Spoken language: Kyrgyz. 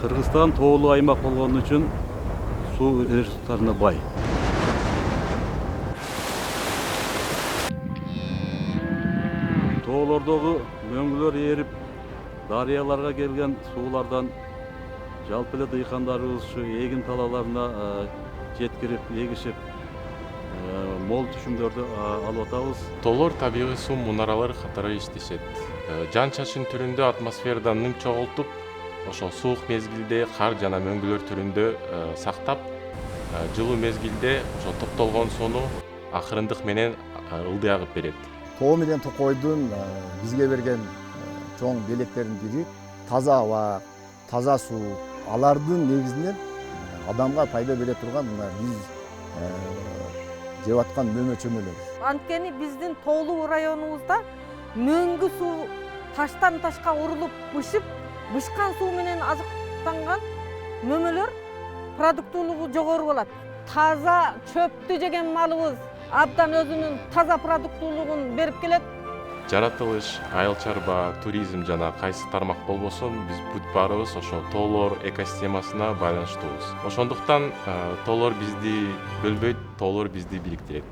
Кыргызстан тоолуу аймак болгон үчүн суу ресурстарына бай. Тоолордогу мөңгүлөр ээрип, дарыяларга келген суулардан жалпы эле дыйкандарыбыз ушу эгин талааларына жеткирип, эгишип, мол түшүмдөрдү алып атабыз. Тоолор табигый суу мунаралары катары иштешет. Жан чачын түрүндө атмосферадан ним чогултуп, ошол суук мезгилде кар жана мөңгүлөр түрүндө сактап, жылуу мезгилде ошо топтолгон сууну акырындык менен ылдый агып берет. Тоо менен токойдун бизге берген чоң белектеринин бири таза аба, таза суу. Алардын негизинен адамга пайда бере турган мына биз жеп аткан мөмө чөмөлөр. Анткени биздин тоолуу районубузда мөңгү суу таштан ташка урулуп бышып, бышкан суу менен азыктанган мөмөлөр продуктуулугу жогору болот. Таза чөптү жеген малыбыз абдан өзүнүн таза продуктуулугун берип келет. Жаратылыш, айыл чарба, туризм жана кайсы тармак болбосун, биз бүт баарыбыз ошо тоолор экосистемасына байланыштуубуз. Ошондуктан тоолор бизди бөлбөйт, тоолор бизди бириктирет.